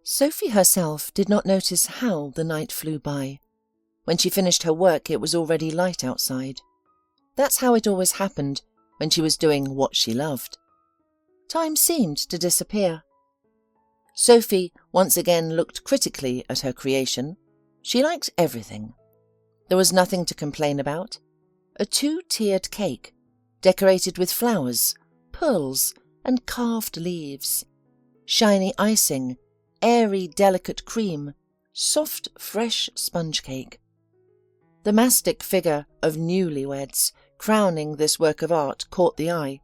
Sophie herself did not notice how the night flew by. When she finished her work, it was already light outside. That's how it always happened when she was doing what she loved. Time seemed to disappear. Sophie once again looked critically at her creation. She liked everything. There was nothing to complain about. A 2-tiered cake, decorated with flowers, pearls, and carved leaves. Shiny icing, airy, delicate cream, soft, fresh sponge cake. The mastic figure of newlyweds crowning this work of art caught the eye.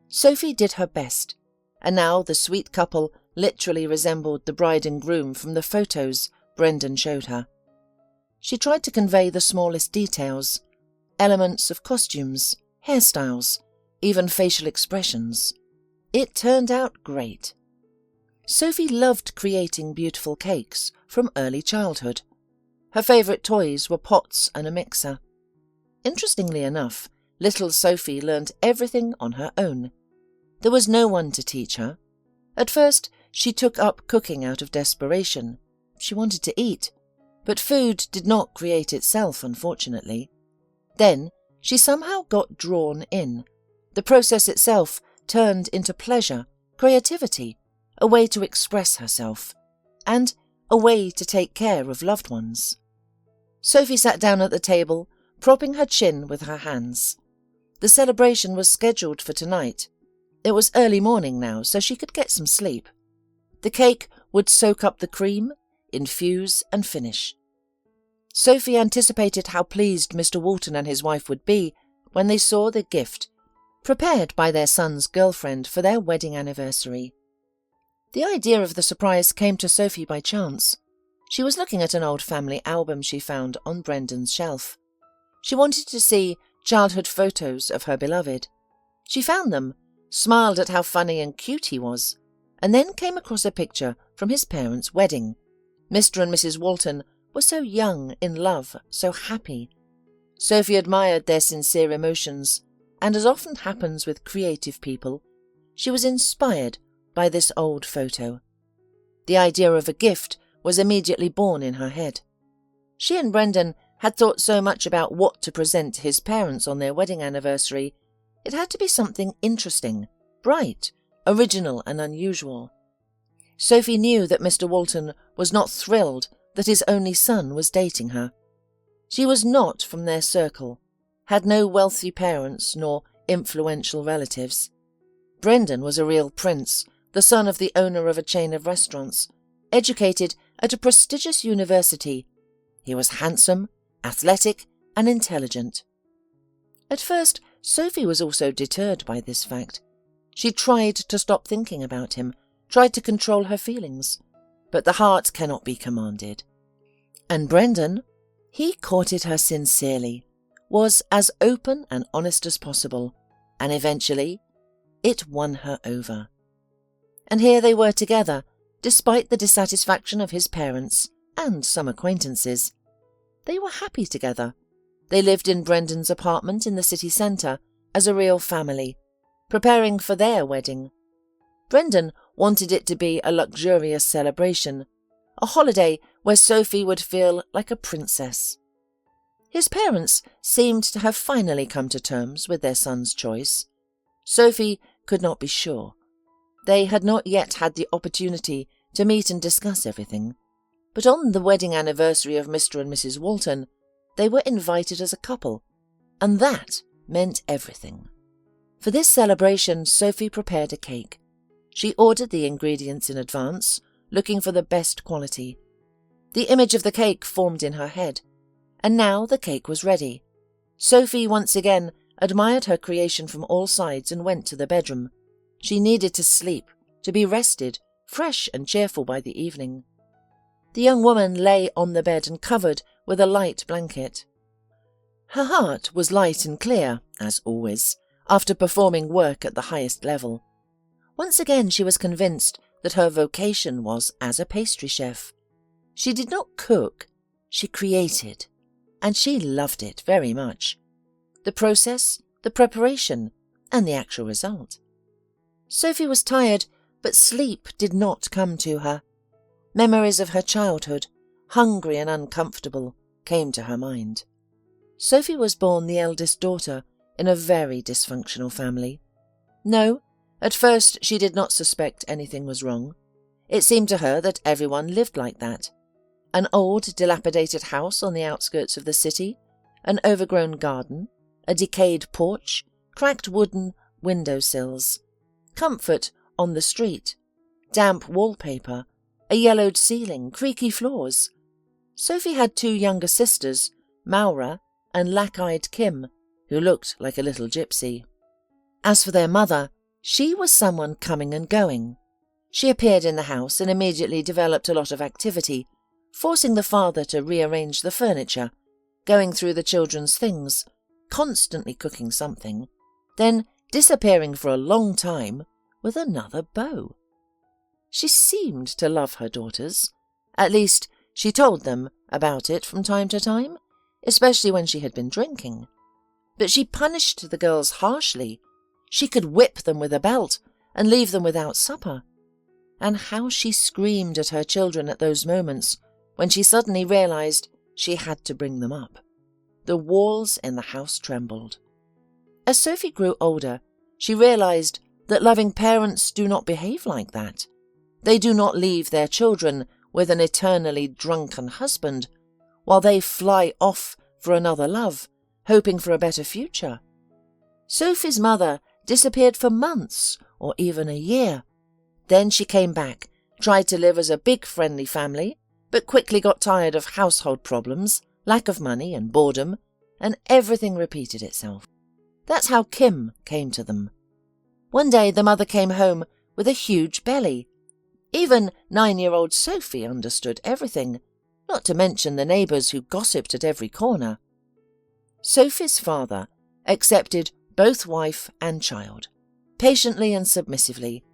Sophie did her best, and now the sweet couple literally resembled the bride and groom from the photos Brendan showed her. She tried to convey the smallest details, elements of costumes, hairstyles, even facial expressions. It turned out great. Sophie loved creating beautiful cakes from early childhood. Her favourite toys were pots and a mixer. Interestingly enough, little Sophie learned everything on her own. There was no one to teach her. At first, she took up cooking out of desperation. She wanted to eat, but food did not create itself, unfortunately. Then, she somehow got drawn in. The process itself turned into pleasure, creativity, a way to express herself, and a way to take care of loved ones. Sophie sat down at the table, propping her chin with her hands. The celebration was scheduled for tonight. It was early morning now, so she could get some sleep. The cake would soak up the cream, infuse and finish. Sophie anticipated how pleased Mr. Walton and his wife would be when they saw the gift, prepared by their son's girlfriend for their wedding anniversary. The idea of the surprise came to Sophie by chance. She was looking at an old family album she found on Brendan's shelf. She wanted to see childhood photos of her beloved. She found them, smiled at how funny and cute he was, and then came across a picture from his parents' wedding. Mr. and Mrs. Walton were so young, in love, so happy. Sophie admired their sincere emotions, and as often happens with creative people, she was inspired by this old photo. The idea of a gift was immediately born in her head. She and Brendan had thought so much about what to present his parents on their wedding anniversary. It had to be something interesting, bright, original and unusual. Sophie knew that Mr. Walton was not thrilled that his only son was dating her. She was not from their circle, had no wealthy parents nor influential relatives. Brendan was a real prince, the son of the owner of a chain of restaurants, educated at a prestigious university. He was handsome, athletic, and intelligent. At first, Sophie was also deterred by this fact. She tried to stop thinking about him, tried to control her feelings, but the heart cannot be commanded. And Brendan, he courted her sincerely, was as open and honest as possible, and eventually it won her over. And here they were together, despite the dissatisfaction of his parents and some acquaintances. They were happy together. They lived in Brendan's apartment in the city centre as a real family, preparing for their wedding. Brendan wanted it to be a luxurious celebration, a holiday where Sophie would feel like a princess. His parents seemed to have finally come to terms with their son's choice. Sophie could not be sure. They had not yet had the opportunity to meet and discuss everything, but on the wedding anniversary of Mr. and Mrs. Walton, they were invited as a couple, and that meant everything. For this celebration, Sophie prepared a cake. She ordered the ingredients in advance, looking for the best quality. The image of the cake formed in her head, and now the cake was ready. Sophie once again admired her creation from all sides and went to the bedroom. She needed to sleep, to be rested, fresh and cheerful by the evening. The young woman lay on the bed and covered with a light blanket. Her heart was light and clear, as always, after performing work at the highest level. Once again she was convinced that her vocation was as a pastry chef. She did not cook, she created, and she loved it very much. The process, the preparation, and the actual result. Sophie was tired, but sleep did not come to her. Memories of her childhood, hungry and uncomfortable, came to her mind. Sophie was born the eldest daughter in a very dysfunctional family. No, at first she did not suspect anything was wrong. It seemed to her that everyone lived like that. An old, dilapidated house on the outskirts of the city, an overgrown garden, a decayed porch, cracked wooden windowsills, comfort on the street, damp wallpaper, a yellowed ceiling, creaky floors. Sophie had 2 younger sisters, Maura and lack-eyed Kim, who looked like a little gypsy. As for their mother, she was someone coming and going. She appeared in the house and immediately developed a lot of activity, forcing the father to rearrange the furniture, going through the children's things, constantly cooking something, then disappearing for a long time with another beau. She seemed to love her daughters. At least, she told them about it from time to time, especially when she had been drinking. But she punished the girls harshly. She could whip them with a belt and leave them without supper. And how she screamed at her children at those moments when she suddenly realized she had to bring them up. The walls in the house trembled. As Sophie grew older, she realized that loving parents do not behave like that. They do not leave their children with an eternally drunken husband while they fly off for another love, hoping for a better future. Sophie's mother disappeared for months or even a year. Then she came back, tried to live as a big friendly family, but quickly got tired of household problems, lack of money and boredom, and everything repeated itself. That's how Kim came to them. One day the mother came home with a huge belly. Even 9-year-old Sophie understood everything, not to mention the neighbours who gossiped at every corner. Sophie's father accepted both wife and child, patiently and submissively.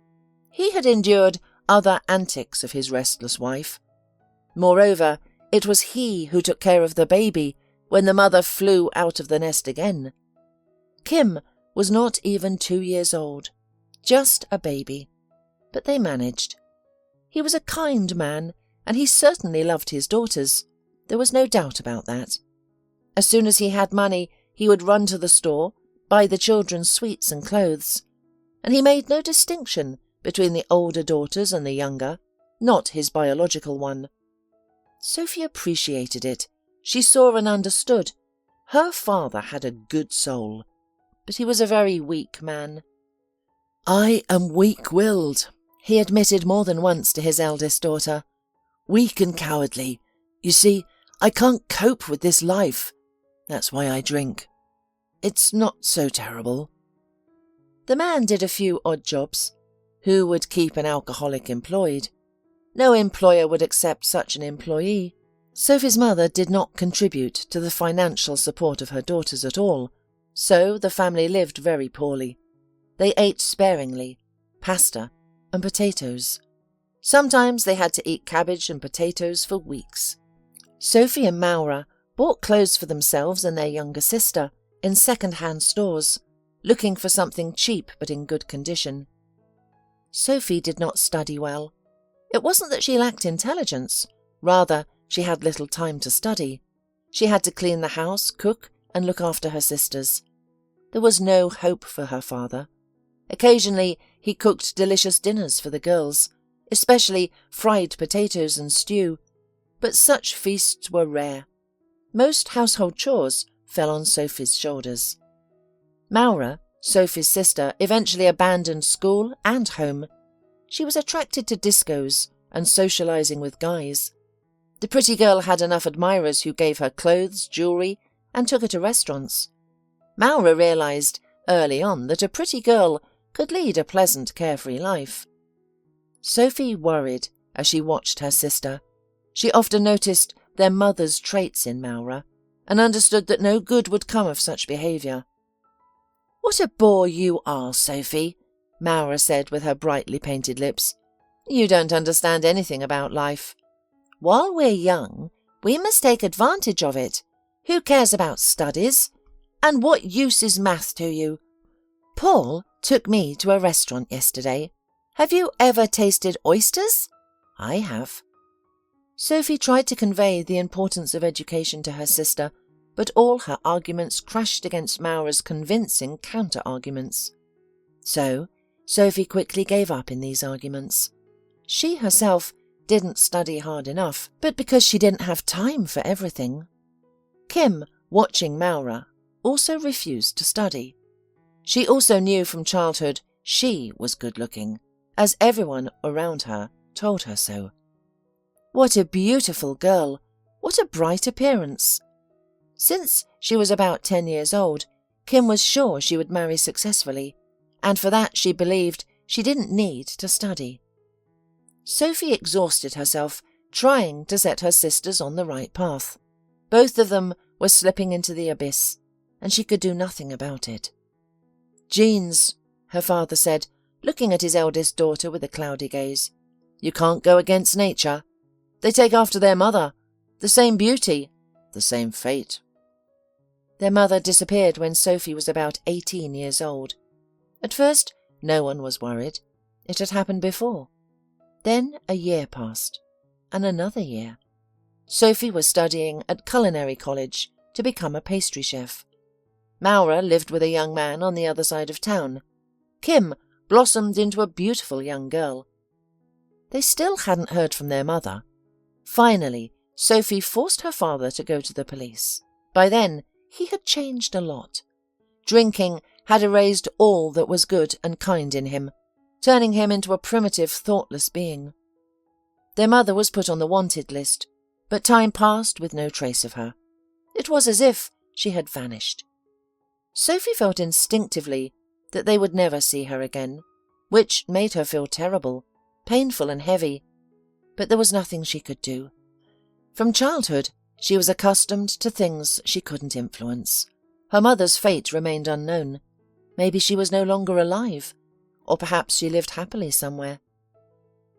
He had endured other antics of his restless wife. Moreover, it was he who took care of the baby when the mother flew out of the nest again. Kim was not even 2 years old, just a baby, but they managed. He was a kind man, and he certainly loved his daughters. There was no doubt about that. As soon as he had money, he would run to the store, buy the children sweets and clothes, and he made no distinction between the older daughters and the younger, not his biological one. Sophie appreciated it. She saw and understood. Her father had a good soul, but he was a very weak man. "I am weak-willed," he admitted more than once to his eldest daughter. "Weak and cowardly. You see, I can't cope with this life. That's why I drink. It's not so terrible." The man did a few odd jobs. Who would keep an alcoholic employed? No employer would accept such an employee. Sophie's mother did not contribute to the financial support of her daughters at all, so the family lived very poorly. They ate sparingly, pasta and potatoes. Sometimes they had to eat cabbage and potatoes for weeks. Sophie and Maura bought clothes for themselves and their younger sister in second-hand stores, looking for something cheap but in good condition. Sophie did not study well. It wasn't that she lacked intelligence. Rather, she had little time to study. She had to clean the house, cook, and look after her sisters. There was no hope for her father. Occasionally, he cooked delicious dinners for the girls, especially fried potatoes and stew, but such feasts were rare. Most household chores fell on Sophie's shoulders. Maura, Sophie's sister, eventually abandoned school and home. She was attracted to discos and socializing with guys. The pretty girl had enough admirers who gave her clothes, jewelry, and took her to restaurants. Maura realized early on that a pretty girl could lead a pleasant, carefree life. Sophie worried as she watched her sister. She often noticed their mother's traits in Maura and understood that no good would come of such behaviour. "What a bore you are, Sophie," Maura said with her brightly painted lips. "You don't understand anything about life. While we're young, we must take advantage of it. Who cares about studies? And what use is math to you? Paul took me to a restaurant yesterday. Have you ever tasted oysters? I have. Sophie tried to convey the importance of education to her sister, but all her arguments crashed against Maura's convincing counter-arguments. So, Sophie quickly gave up in these arguments. She herself didn't study hard enough, but because she didn't have time for everything. Kim, watching Maura, also refused to study. She also knew from childhood she was good-looking, as everyone around her told her so. What a beautiful girl! What a bright appearance! Since she was about 10 years old, Kim was sure she would marry successfully, and for that she believed she didn't need to study. Sophie exhausted herself trying to set her sisters on the right path. Both of them were slipping into the abyss, and she could do nothing about it. "Genes," her father said, looking at his eldest daughter with a cloudy gaze. "You can't go against nature. They take after their mother. The same beauty, the same fate." Their mother disappeared when Sophie was about 18 years old. At first, no one was worried. It had happened before. Then a year passed, and another year. Sophie was studying at culinary college to become a pastry chef. Maura lived with a young man on the other side of town. Kim blossomed into a beautiful young girl. They still hadn't heard from their mother. Finally, Sophie forced her father to go to the police. By then, he had changed a lot. Drinking had erased all that was good and kind in him, turning him into a primitive, thoughtless being. Their mother was put on the wanted list, but time passed with no trace of her. It was as if she had vanished. Sophie felt instinctively that they would never see her again, which made her feel terrible, painful and heavy, but there was nothing she could do. From childhood, she was accustomed to things she couldn't influence. Her mother's fate remained unknown. Maybe she was no longer alive, or perhaps she lived happily somewhere.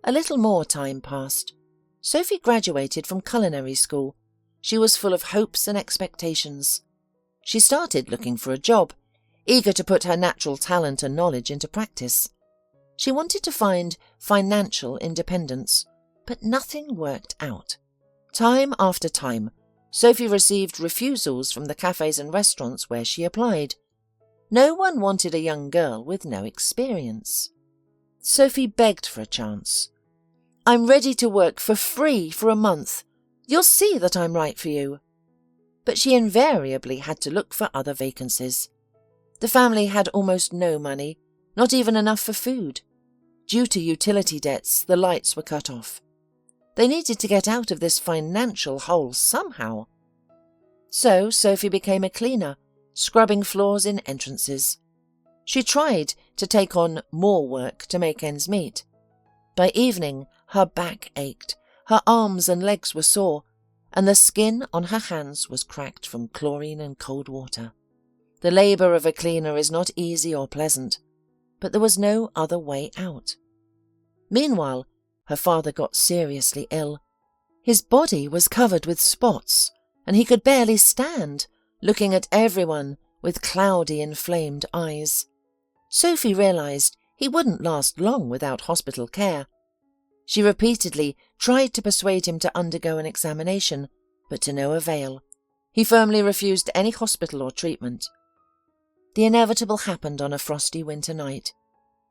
A little more time passed. Sophie graduated from culinary school. She was full of hopes and expectations. She started looking for a job, eager to put her natural talent and knowledge into practice. She wanted to find financial independence, but nothing worked out. Time after time, Sophie received refusals from the cafes and restaurants where she applied. No one wanted a young girl with no experience. Sophie begged for a chance. "I'm ready to work for free for a month. You'll see that I'm right for you." But she invariably had to look for other vacancies. The family had almost no money, not even enough for food. Due to utility debts, the lights were cut off. They needed to get out of this financial hole somehow. So Sophie became a cleaner, scrubbing floors in entrances. She tried to take on more work to make ends meet. By evening, her back ached, her arms and legs were sore, and the skin on her hands was cracked from chlorine and cold water. The labour of a cleaner is not easy or pleasant, but there was no other way out. Meanwhile, her father got seriously ill. His body was covered with spots, and he could barely stand, looking at everyone with cloudy, inflamed eyes. Sophie realised he wouldn't last long without hospital care. She repeatedly tried to persuade him to undergo an examination, but to no avail. He firmly refused any hospital or treatment. The inevitable happened on a frosty winter night.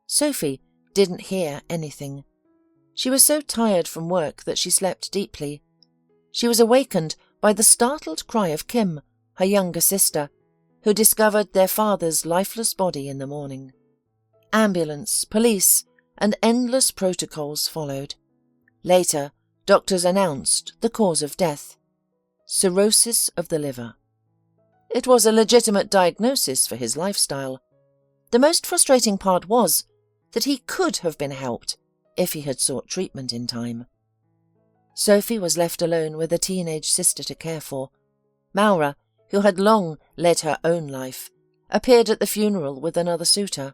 Sophie didn't hear anything. She was so tired from work that she slept deeply. She was awakened by the startled cry of Kim, her younger sister, who discovered their father's lifeless body in the morning. Ambulance, police, and endless protocols followed. Later, doctors announced the cause of death: cirrhosis of the liver. It was a legitimate diagnosis for his lifestyle. The most frustrating part was that he could have been helped if he had sought treatment in time. Sophie was left alone with a teenage sister to care for. Maura, who had long led her own life, appeared at the funeral with another suitor.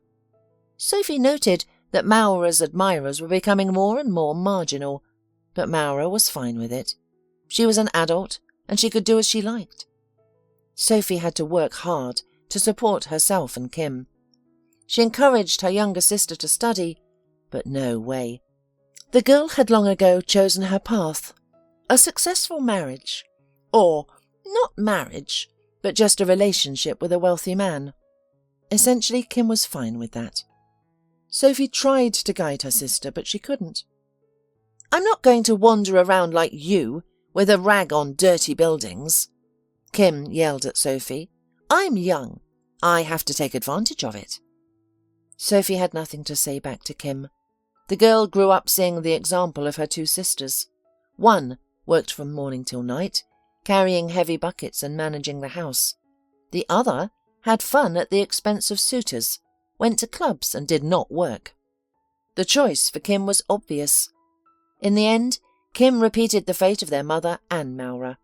Sophie noted that Maura's admirers were becoming more and more marginal, but Maura was fine with it. She was an adult, and she could do as she liked. Sophie had to work hard to support herself and Kim. She encouraged her younger sister to study, but no way. The girl had long ago chosen her path. A successful marriage. Or, not marriage, but just a relationship with a wealthy man. Essentially, Kim was fine with that. Sophie tried to guide her sister, but she couldn't. "I'm not going to wander around like you, with a rag on dirty buildings," Kim yelled at Sophie. "I'm young. I have to take advantage of it." Sophie had nothing to say back to Kim. The girl grew up seeing the example of her two sisters. One worked from morning till night, carrying heavy buckets and managing the house. The other had fun at the expense of suitors, went to clubs and did not work. The choice for Kim was obvious. In the end, Kim repeated the fate of their mother and Maura.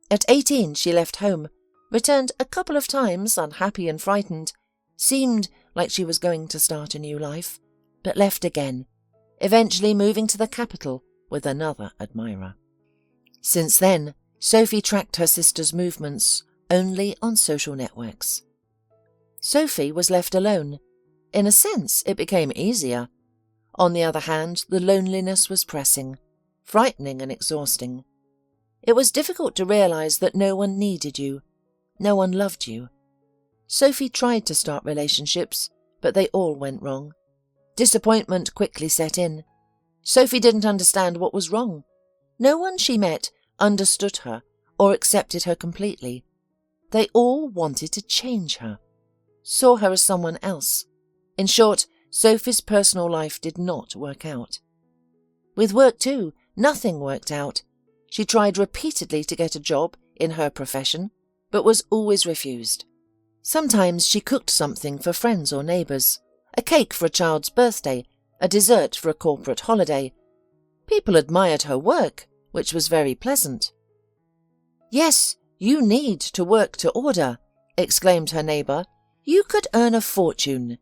At 18, she left home, returned a couple of times, unhappy and frightened, seemed like she was going to start a new life, but left again, eventually moving to the capital with another admirer. Since then, Sophie tracked her sister's movements only on social networks. Sophie was left alone. In a sense, it became easier. On the other hand, the loneliness was pressing, frightening and exhausting. It was difficult to realize that no one needed you, no one loved you. Sophie tried to start relationships, but they all went wrong. Disappointment quickly set in. Sophie didn't understand what was wrong. No one she met understood her or accepted her completely. They all wanted to change her, saw her as someone else. In short, Sophie's personal life did not work out. With work too, nothing worked out. She tried repeatedly to get a job in her profession, but was always refused. Sometimes she cooked something for friends or neighbours, a cake for a child's birthday, a dessert for a corporate holiday. People admired her work, which was very pleasant. "Yes, you need to work to order," exclaimed her neighbour. "You could earn a fortune."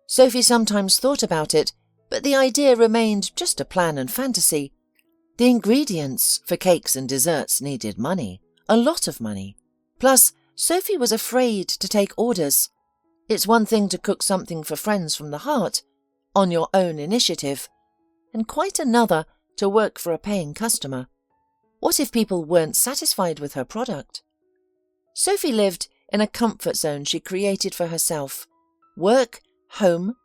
Sophie sometimes thought about it, but the idea remained just a plan and fantasy. The ingredients for cakes and desserts needed money, a lot of money. Plus, Sophie was afraid to take orders. It's one thing to cook something for friends from the heart, on your own initiative, and quite another to work for a paying customer. What if people weren't satisfied with her product? Sophie lived in a comfort zone she created for herself. Work, home,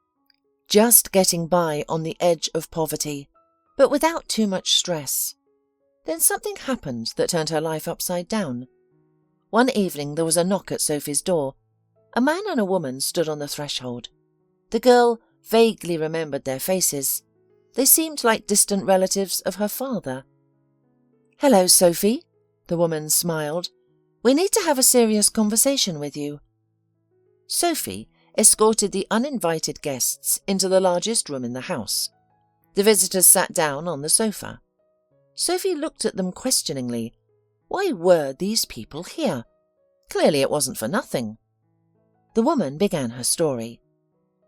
just getting by on the edge of poverty, but without too much stress. Then something happened that turned her life upside down. One evening there was a knock at Sophie's door. A man and a woman stood on the threshold. The girl vaguely remembered their faces. They seemed like distant relatives of her father. "Hello, Sophie," the woman smiled. "We need to have a serious conversation with you." Sophie escorted the uninvited guests into the largest room in the house. The visitors sat down on the sofa. Sophie looked at them questioningly. Why were these people here? Clearly it wasn't for nothing. The woman began her story.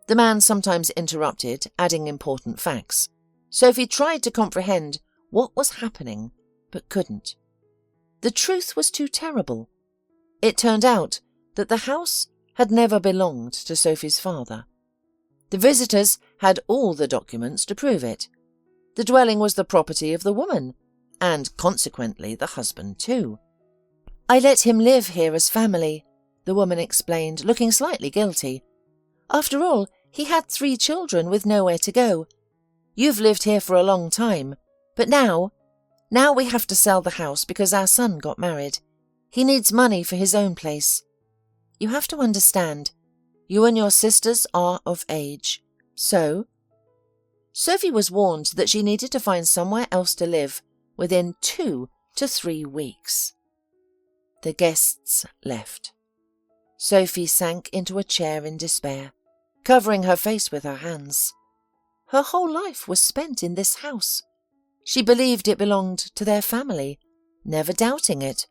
The man sometimes interrupted, adding important facts. Sophie tried to comprehend what was happening, but couldn't. The truth was too terrible. It turned out that the house had never belonged to Sophie's father. The visitors had all the documents to prove it. The dwelling was the property of the woman, and consequently the husband too. "I let him live here as family," the woman explained, looking slightly guilty. "After all, he had 3 children with nowhere to go. You've lived here for a long time, but now we have to sell the house because our son got married. He needs money for his own place. You have to understand, you and your sisters are of age. So?" Sophie was warned that she needed to find somewhere else to live within 2 to 3 weeks. The guests left. Sophie sank into a chair in despair, covering her face with her hands. Her whole life was spent in this house. She believed it belonged to their family, never doubting it.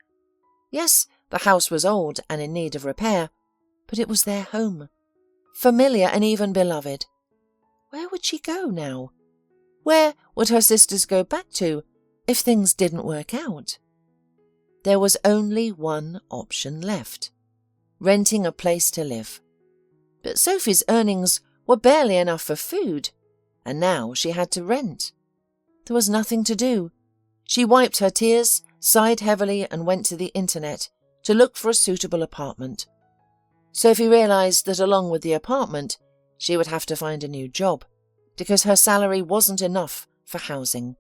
Yes, the house was old and in need of repair, but it was their home, familiar and even beloved. Where would she go now? Where would her sisters go back to if things didn't work out? There was only one option left: renting a place to live. But Sophie's earnings were barely enough for food, and now she had to rent. There was nothing to do. She wiped her tears, sighed heavily, and went to the internet to look for a suitable apartment. Sophie realised that along with the apartment, she would have to find a new job, because her salary wasn't enough for housing,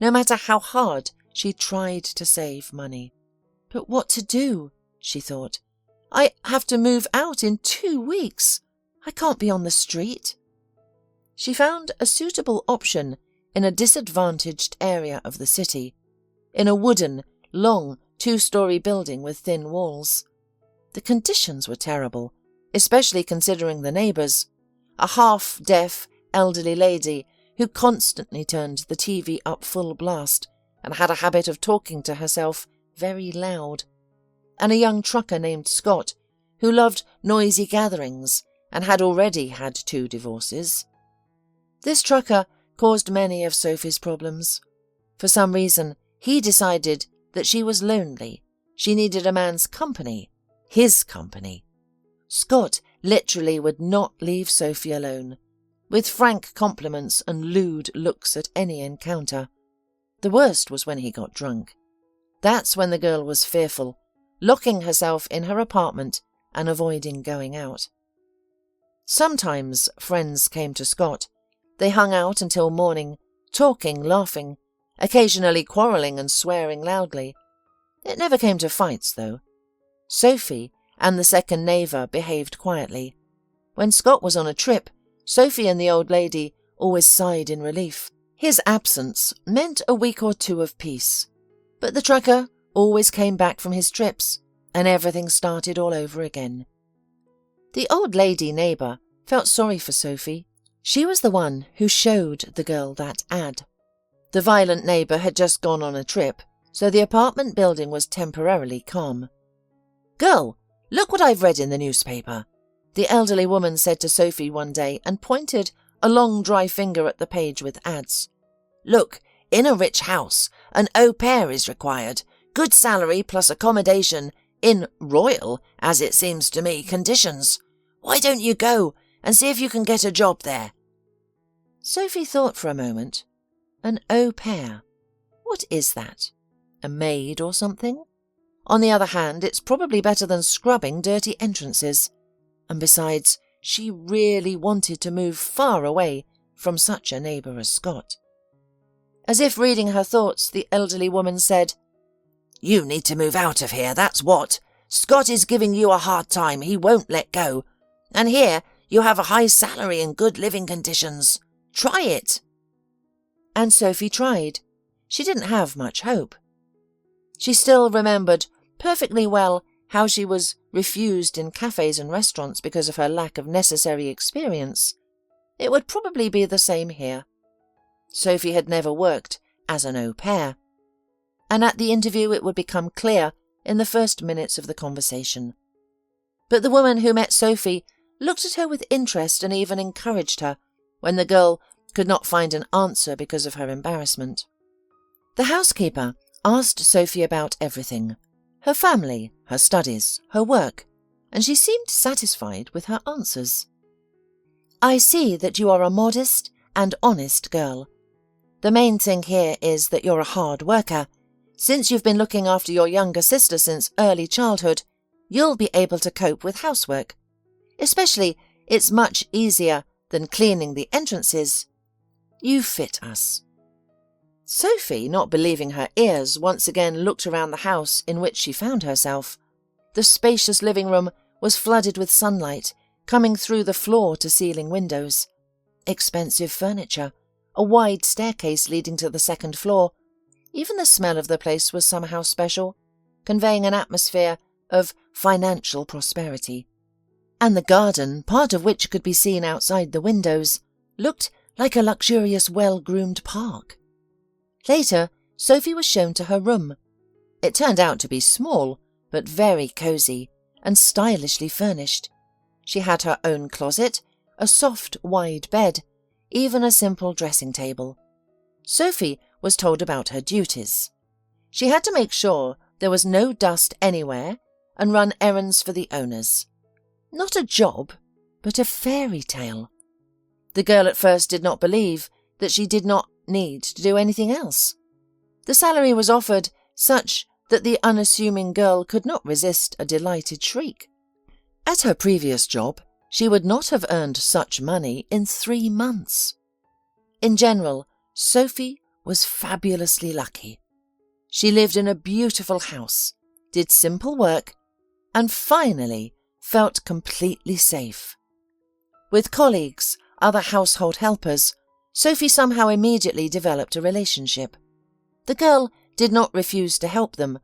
no matter how hard she tried to save money. But what to do, she thought. I have to move out in 2 weeks. I can't be on the street. She found a suitable option in a disadvantaged area of the city, in a wooden, long, 2-story building with thin walls. The conditions were terrible, especially considering the neighbours, a half-deaf, elderly lady who constantly turned the TV up full blast and had a habit of talking to herself very loud, and a young trucker named Scott who loved noisy gatherings and had already had 2 divorces. This trucker caused many of Sophie's problems. For some reason, he decided that she was lonely. She needed a man's company, his company. Scott literally would not leave Sophie alone, with frank compliments and lewd looks at any encounter. The worst was when he got drunk. That's when the girl was fearful, locking herself in her apartment and avoiding going out. Sometimes friends came to Scott. They hung out until morning, talking, laughing, occasionally quarrelling and swearing loudly. It never came to fights, though. Sophie and the second neighbour behaved quietly. When Scott was on a trip, Sophie and the old lady always sighed in relief. His absence meant a week or 2 of peace. But the trucker always came back from his trips, and everything started all over again. The old lady neighbour felt sorry for Sophie. She was the one who showed the girl that ad. The violent neighbour had just gone on a trip, so the apartment building was temporarily calm. "Girl, look what I've read in the newspaper," the elderly woman said to Sophie one day and pointed a long dry finger at the page with ads. "Look, in a rich house, an au pair is required, good salary plus accommodation, in royal, as it seems to me, conditions. Why don't you go and see if you can get a job there?" Sophie thought for a moment. An au pair. What is that? A maid or something? On the other hand, it's probably better than scrubbing dirty entrances. And besides, she really wanted to move far away from such a neighbour as Scott. As if reading her thoughts, the elderly woman said, "You need to move out of here, that's what. Scott is giving you a hard time, he won't let go. And here you have a high salary and good living conditions. Try it." And Sophie tried. She didn't have much hope. She still remembered perfectly well how she was refused in cafes and restaurants because of her lack of necessary experience. It would probably be the same here. Sophie had never worked as an au pair, and at the interview it would become clear in the first minutes of the conversation. But the woman who met Sophie looked at her with interest and even encouraged her when the girl could not find an answer because of her embarrassment. The housekeeper asked Sophie about everything: her family, her studies, her work, and she seemed satisfied with her answers. "I see that you are a modest and honest girl. The main thing here is that you're a hard worker. Since you've been looking after your younger sister since early childhood, you'll be able to cope with housework. Especially, it's much easier than cleaning the entrances. You fit us." Sophie, not believing her ears, once again looked around the house in which she found herself. The spacious living room was flooded with sunlight, coming through the floor-to-ceiling windows. Expensive furniture, a wide staircase leading to the second floor. Even the smell of the place was somehow special, conveying an atmosphere of financial prosperity. And the garden, part of which could be seen outside the windows, looked like a luxurious, well-groomed park. Later, Sophie was shown to her room. It turned out to be small, but very cosy and stylishly furnished. She had her own closet, a soft, wide bed, even a simple dressing table. Sophie was told about her duties. She had to make sure there was no dust anywhere and run errands for the owners. Not a job, but a fairy tale. The girl at first did not believe that she did not need to do anything else. The salary was offered such that the unassuming girl could not resist a delighted shriek. At her previous job, she would not have earned such money in 3 months. In general, Sophie was fabulously lucky. She lived in a beautiful house, did simple work, and finally felt completely safe. With colleagues, other household helpers, Sophie somehow immediately developed a relationship. The girl did not refuse to help them,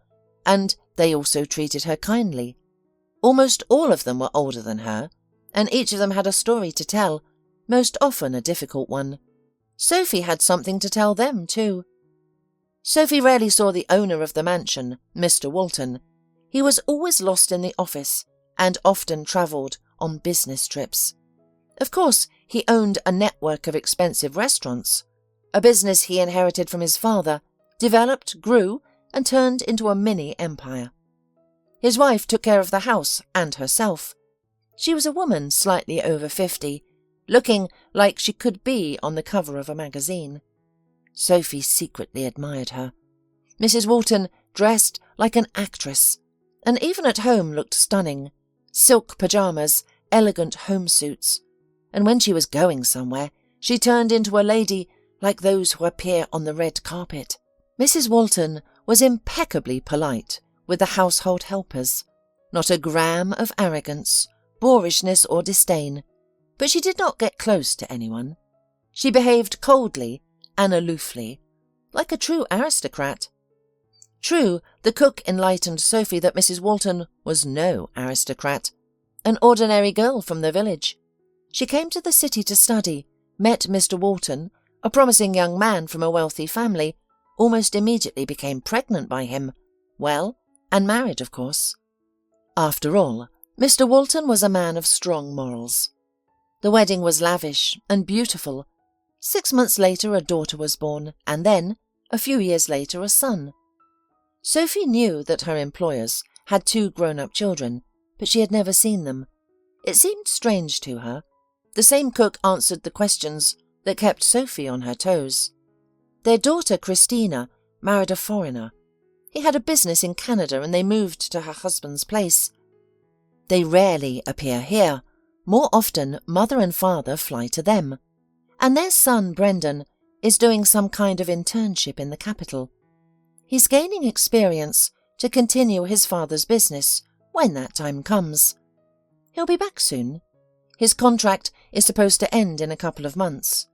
and they also treated her kindly. Almost all of them were older than her, and each of them had a story to tell, most often a difficult one. Sophie had something to tell them too. Sophie rarely saw the owner of the mansion, Mr. Walton. He was always lost in the office and often travelled on business trips. Of course, he owned a network of expensive restaurants, a business he inherited from his father, developed, grew, and turned into a mini empire. His wife took care of the house and herself. She was a woman slightly over 50, looking like she could be on the cover of a magazine. Sophie secretly admired her. Mrs. Walton dressed like an actress, and even at home looked stunning. Silk pyjamas, elegant home suits. And when she was going somewhere, she turned into a lady like those who appear on the red carpet. Mrs. Walton was impeccably polite with the household helpers. Not a gram of arrogance, boorishness or disdain, but she did not get close to anyone. She behaved coldly and aloofly, like a true aristocrat. True, the cook enlightened Sophie that Mrs. Walton was no aristocrat, an ordinary girl from the village. She came to the city to study, met Mr. Walton, a promising young man from a wealthy family, almost immediately became pregnant by him, well, and married, of course. After all, Mr. Walton was a man of strong morals. The wedding was lavish and beautiful. 6 months later a daughter was born, and then, a few years later, a son. Sophie knew that her employers had 2 grown-up children, but she had never seen them. It seemed strange to her. The same cook answered the questions that kept Sophie on her toes. Their daughter, Christina, married a foreigner. He had a business in Canada and they moved to her husband's place. They rarely appear here. More often, mother and father fly to them. And their son, Brendan, is doing some kind of internship in the capital. He's gaining experience to continue his father's business when that time comes. He'll be back soon. His contract is supposed to end in a couple of months.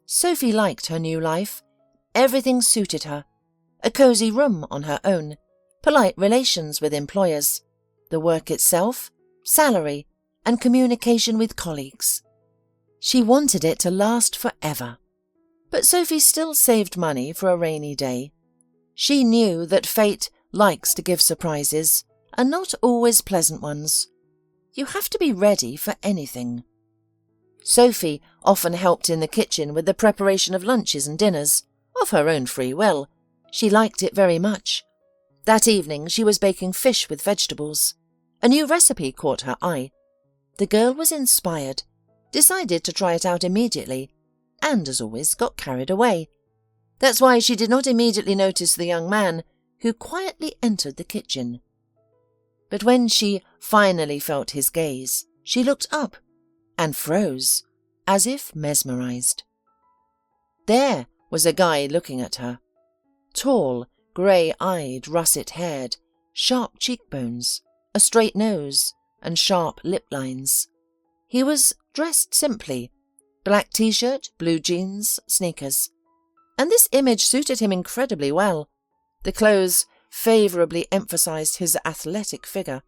Sophie liked her new life. Everything suited her. A cosy room on her own, polite relations with employers, the work itself, salary, and communication with colleagues. She wanted it to last forever. But Sophie still saved money for a rainy day. She knew that fate likes to give surprises, and not always pleasant ones. You have to be ready for anything. Sophie often helped in the kitchen with the preparation of lunches and dinners, of her own free will. She liked it very much. That evening she was baking fish with vegetables. A new recipe caught her eye. The girl was inspired, decided to try it out immediately, and, as always, got carried away. That's why she did not immediately notice the young man who quietly entered the kitchen. But when she finally felt his gaze, she looked up and froze, as if mesmerized. There was a guy looking at her. Tall, grey-eyed, russet-haired, sharp cheekbones, a straight nose, and sharp lip lines. He was dressed simply, black t-shirt, blue jeans, sneakers. And this image suited him incredibly well. The clothes favourably emphasised his athletic figure.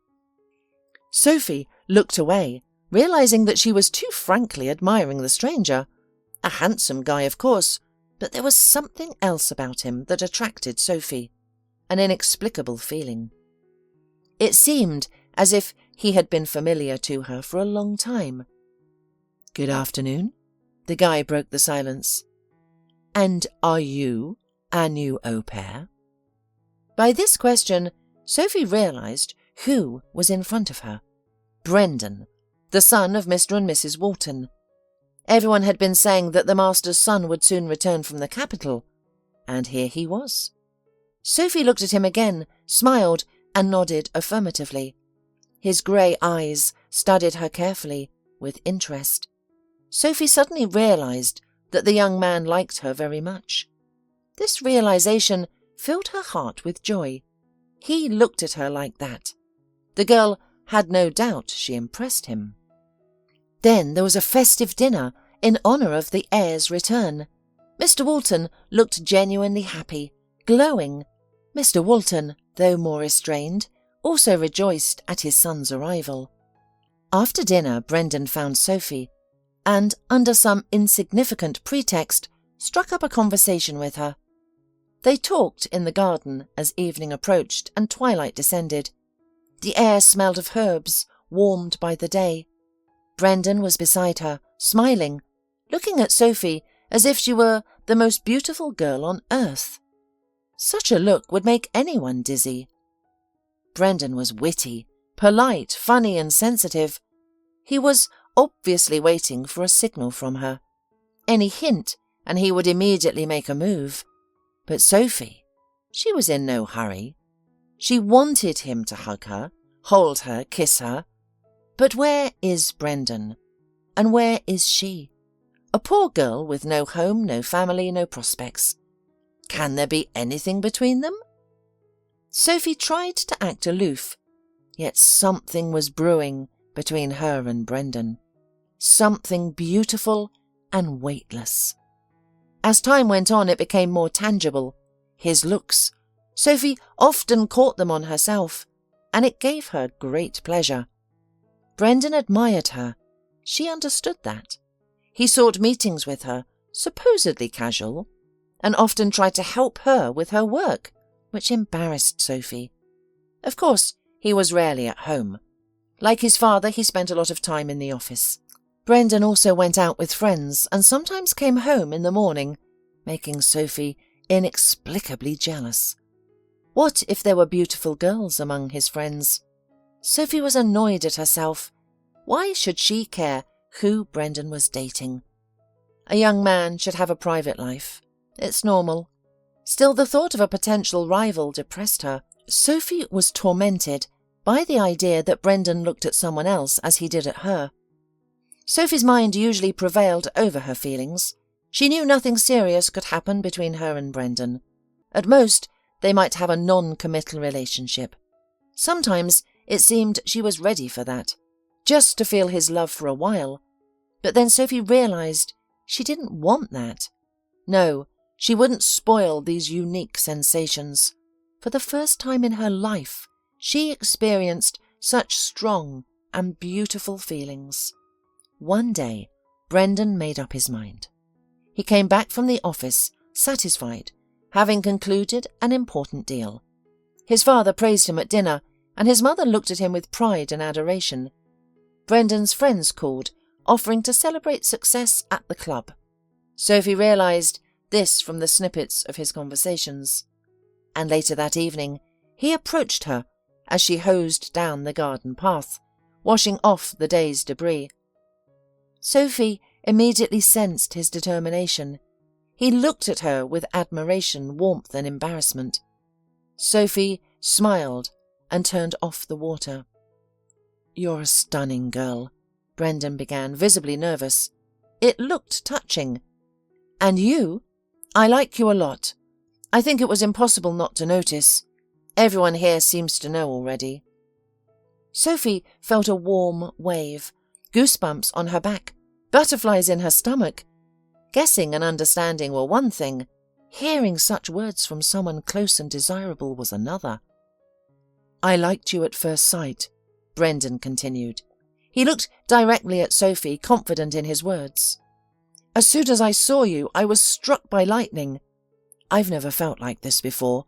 Sophie looked away, realising that she was too frankly admiring the stranger. A handsome guy, of course, but there was something else about him that attracted Sophie, an inexplicable feeling. It seemed as if he had been familiar to her for a long time. "Good afternoon," the guy broke the silence. "And are you our new au pair?" By this question, Sophie realised who was in front of her. Brendan, the son of Mr. and Mrs. Walton. Everyone had been saying that the master's son would soon return from the capital, and here he was. Sophie looked at him again, smiled, and nodded affirmatively. His grey eyes studied her carefully, with interest. Sophie suddenly realised that the young man liked her very much. This realisation filled her heart with joy. He looked at her like that. The girl had no doubt she impressed him. Then there was a festive dinner in honour of the heir's return. Mr. Walton looked genuinely happy, glowing. Mr. Walton, though more restrained, also rejoiced at his son's arrival. After dinner, Brendan found Sophie, and, under some insignificant pretext, struck up a conversation with her. They talked in the garden as evening approached and twilight descended. The air smelled of herbs, warmed by the day. Brendan was beside her, smiling, looking at Sophie as if she were the most beautiful girl on earth. Such a look would make anyone dizzy. Brendan was witty, polite, funny and sensitive. He was obviously waiting for a signal from her. Any hint, and he would immediately make a move. But Sophie, she was in no hurry. She wanted him to hug her, hold her, kiss her. But where is Brendan? And where is she? A poor girl with no home, no family, no prospects. Can there be anything between them? Sophie tried to act aloof, yet something was brewing between her and Brendan. Something beautiful and weightless. As time went on, it became more tangible. His looks. Sophie often caught them on herself, and it gave her great pleasure. Brendan admired her. She understood that. He sought meetings with her, supposedly casual, and often tried to help her with her work, which embarrassed Sophie. Of course, he was rarely at home. Like his father, he spent a lot of time in the office. Brendan also went out with friends and sometimes came home in the morning, making Sophie inexplicably jealous. What if there were beautiful girls among his friends? Sophie was annoyed at herself. Why should she care who Brendan was dating? A young man should have a private life. It's normal. Still, the thought of a potential rival depressed her. Sophie was tormented by the idea that Brendan looked at someone else as he did at her. Sophie's mind usually prevailed over her feelings. She knew nothing serious could happen between her and Brendan. At most, they might have a non-committal relationship. Sometimes it seemed she was ready for that, just to feel his love for a while. But then Sophie realised she didn't want that. No, she wouldn't spoil these unique sensations. For the first time in her life, she experienced such strong and beautiful feelings. One day, Brendan made up his mind. He came back from the office, satisfied, having concluded an important deal. His father praised him at dinner, and his mother looked at him with pride and adoration. Brendan's friends called, offering to celebrate success at the club. Sophie realised this from the snippets of his conversations. And later that evening, he approached her as she hosed down the garden path, washing off the day's debris. Sophie immediately sensed his determination. He looked at her with admiration, warmth and embarrassment. Sophie smiled and turned off the water. "You're a stunning girl," Brendan began, visibly nervous. It looked touching. "And you? I like you a lot. I think it was impossible not to notice. Everyone here seems to know already." Sophie felt a warm wave, goosebumps on her back, butterflies in her stomach. Guessing and understanding were one thing. Hearing such words from someone close and desirable was another. "I liked you at first sight," Brendan continued. He looked directly at Sophie, confident in his words. "As soon as I saw you, I was struck by lightning. I've never felt like this before,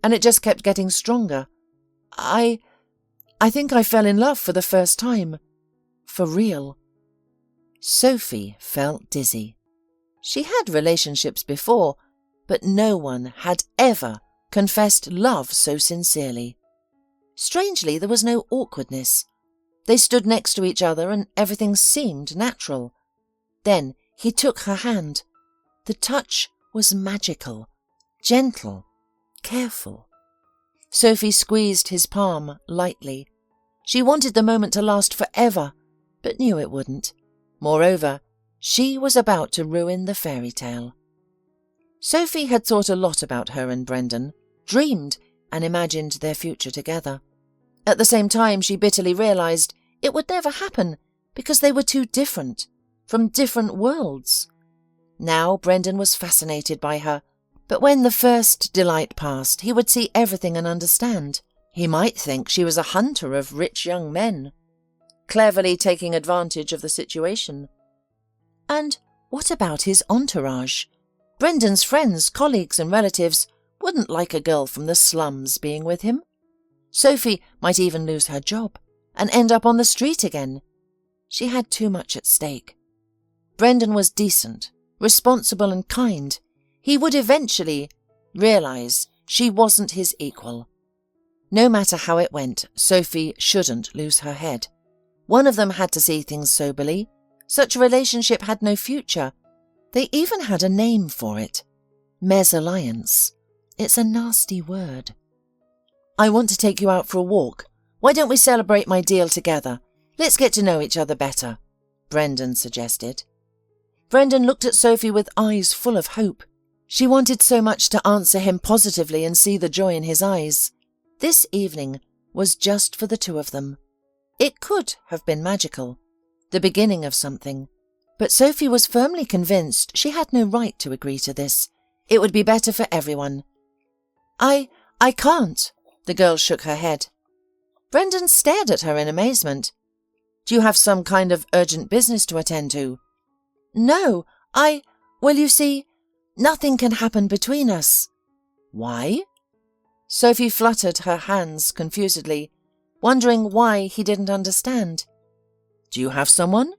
and it just kept getting stronger. I think I fell in love for the first time. For real." Sophie felt dizzy. She had relationships before, but no one had ever confessed love so sincerely. Strangely, there was no awkwardness. They stood next to each other and everything seemed natural. Then he took her hand. The touch was magical, gentle, careful. Sophie squeezed his palm lightly. She wanted the moment to last forever, but knew it wouldn't. Moreover, she was about to ruin the fairy tale. Sophie had thought a lot about her and Brendan, dreamed and imagined their future together. At the same time, she bitterly realized it would never happen because they were too different, from different worlds. Now Brendan was fascinated by her, but when the first delight passed, he would see everything and understand. He might think she was a hunter of rich young men, cleverly taking advantage of the situation. And what about his entourage? Brendan's friends, colleagues and relatives wouldn't like a girl from the slums being with him. Sophie might even lose her job and end up on the street again. She had too much at stake. Brendan was decent, responsible and kind. He would eventually realize she wasn't his equal. No matter how it went, Sophie shouldn't lose her head. One of them had to see things soberly. Such a relationship had no future. They even had a name for it. Mesalliance. It's a nasty word. I want to take you out for a walk. Why don't we celebrate my deal together? Let's get to know each other better, Brendan suggested. Brendan looked at Sophie with eyes full of hope. She wanted so much to answer him positively and see the joy in his eyes. This evening was just for the two of them. It could have been magical, the beginning of something. But Sophie was firmly convinced she had no right to agree to this. It would be better for everyone. I can't, the girl shook her head. Brendan stared at her in amazement. Do you have some kind of urgent business to attend to? No, well, you see, nothing can happen between us. Why? Sophie fluttered her hands confusedly, wondering why he didn't understand. Do you have someone?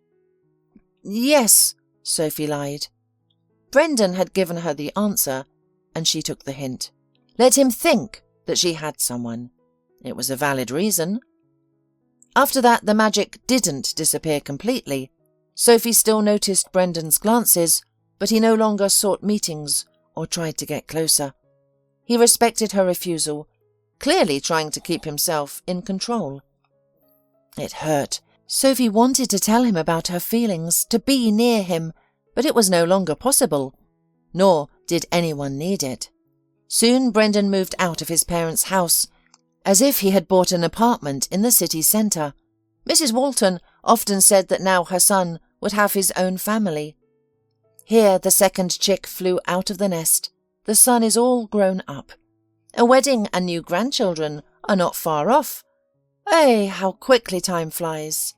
Yes, Sophie lied. Brendan had given her the answer, and she took the hint. Let him think that she had someone. It was a valid reason. After that, the magic didn't disappear completely. Sophie still noticed Brendan's glances, but he no longer sought meetings or tried to get closer. He respected her refusal, clearly trying to keep himself in control. It hurt. Sophie wanted to tell him about her feelings, to be near him, but it was no longer possible, nor did anyone need it. Soon Brendan moved out of his parents' house, as if he had bought an apartment in the city centre. Mrs. Walton often said that now her son would have his own family. Here the second chick flew out of the nest. The son is all grown up. A wedding and new grandchildren are not far off. Eh, how quickly time flies.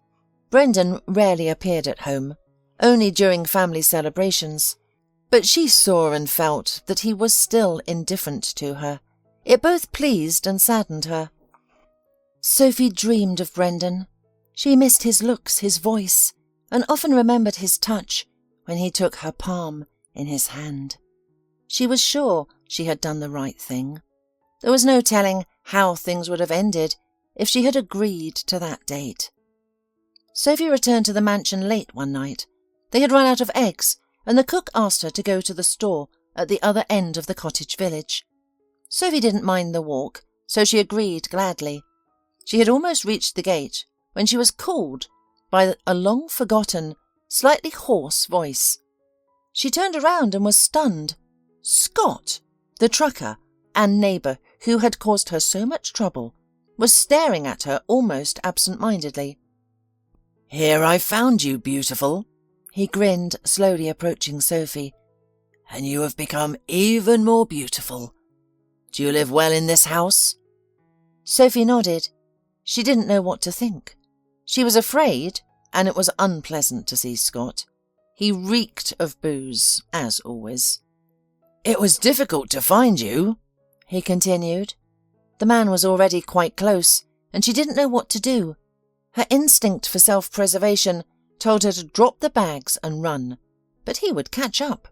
Brendan rarely appeared at home, only during family celebrations. But she saw and felt that he was still indifferent to her. It both pleased and saddened her. Sophie dreamed of Brendan. She missed his looks, his voice, and often remembered his touch when he took her palm in his hand. She was sure she had done the right thing. There was no telling how things would have ended if she had agreed to that date. Sophie returned to the mansion late one night. They had run out of eggs, and the cook asked her to go to the store at the other end of the cottage village. Sophie didn't mind the walk, so she agreed gladly. She had almost reached the gate when she was called by a long-forgotten, slightly hoarse voice. She turned around and was stunned. Scott, the trucker and neighbour who had caused her so much trouble, was staring at her almost absent-mindedly. "Here I found you, beautiful," he grinned, slowly approaching Sophie. "And you have become even more beautiful. Do you live well in this house?" Sophie nodded. She didn't know what to think. She was afraid, and it was unpleasant to see Scott. He reeked of booze, as always. "It was difficult to find you," he continued. The man was already quite close, and she didn't know what to do. Her instinct for self-preservation told her to drop the bags and run, but he would catch up.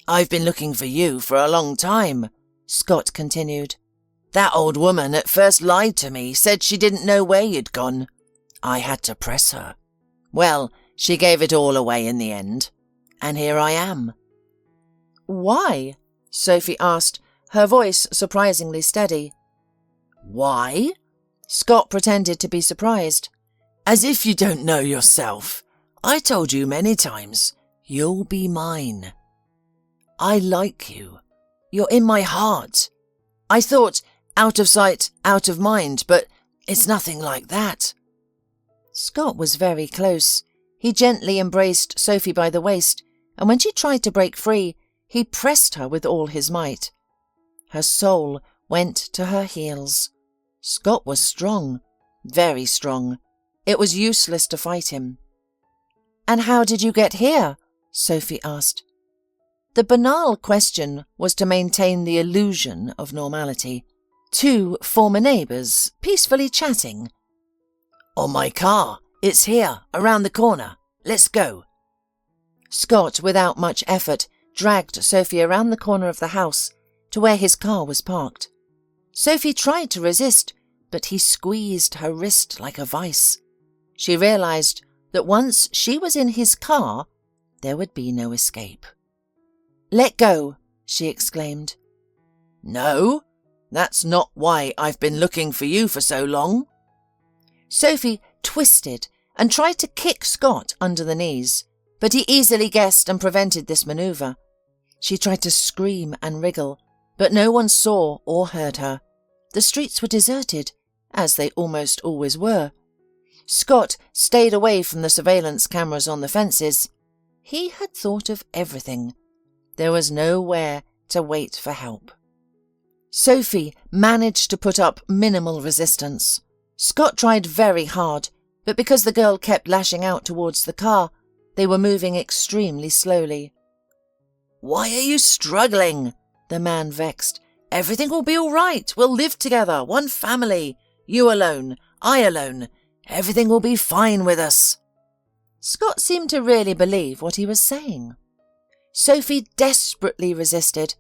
"I've been looking for you for a long time," Scott continued. "That old woman at first lied to me, said she didn't know where you'd gone. I had to press her. Well, she gave it all away in the end, and here I am." "Why?" Sophie asked, her voice surprisingly steady. "Why?" Scott pretended to be surprised. "As if you don't know yourself. I told you many times, you'll be mine. I like you. You're in my heart. I thought out of sight, out of mind, but it's nothing like that." Scott was very close. He gently embraced Sophie by the waist, and when she tried to break free, he pressed her with all his might. Her soul went to her heels. Scott was strong, very strong. It was useless to fight him. "And how did you get here?" Sophie asked. The banal question was to maintain the illusion of normality. Two former neighbours, peacefully chatting. "On my car. It's here, around the corner. Let's go." Scott, without much effort, dragged Sophie around the corner of the house to where his car was parked. Sophie tried to resist, but he squeezed her wrist like a vice. She realized that once she was in his car, there would be no escape. "Let go," she exclaimed. "No, that's not why I've been looking for you for so long." Sophie twisted and tried to kick Scott under the knees, but he easily guessed and prevented this maneuver. She tried to scream and wriggle, but no one saw or heard her. The streets were deserted, as they almost always were. Scott stayed away from the surveillance cameras on the fences. He had thought of everything. There was nowhere to wait for help. Sophie managed to put up minimal resistance. Scott tried very hard, but because the girl kept lashing out towards the car, they were moving extremely slowly. "Why are you struggling?" the man vexed. "Everything will be all right. We'll live together, one family. You alone, I alone. Everything will be fine with us." Scott seemed to really believe what he was saying. Sophie desperately resisted,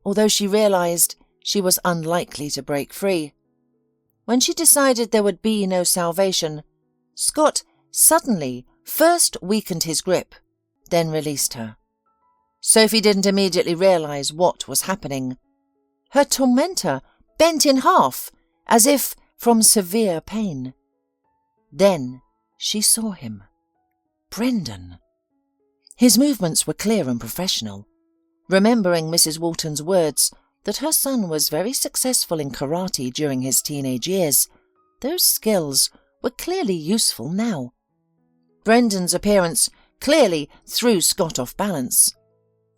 although she realized she was unlikely to break free. When she decided there would be no salvation, Scott suddenly first weakened his grip, then released her. Sophie didn't immediately realize what was happening. Her tormentor bent in half, as if from severe pain. Then she saw him. Brendan. His movements were clear and professional. Remembering Mrs. Walton's words that her son was very successful in karate during his teenage years, those skills were clearly useful now. Brendan's appearance clearly threw Scott off balance.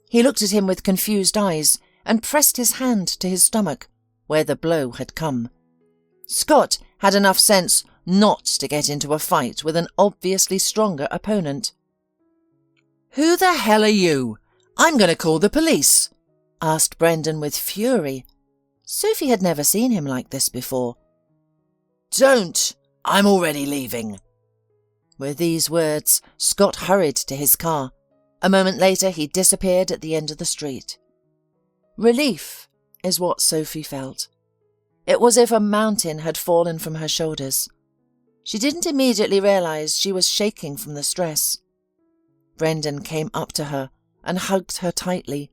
He looked at him with confused eyes and pressed his hand to his stomach, where the blow had come. Scott had enough sense not to get into a fight with an obviously stronger opponent. "Who the hell are you? I'm going to call the police," asked Brendan with fury. Sophie had never seen him like this before. "Don't! I'm already leaving." With these words, Scott hurried to his car. A moment later, he disappeared at the end of the street. Relief is what Sophie felt. It was as if a mountain had fallen from her shoulders. She didn't immediately realize she was shaking from the stress. Brendan came up to her and hugged her tightly,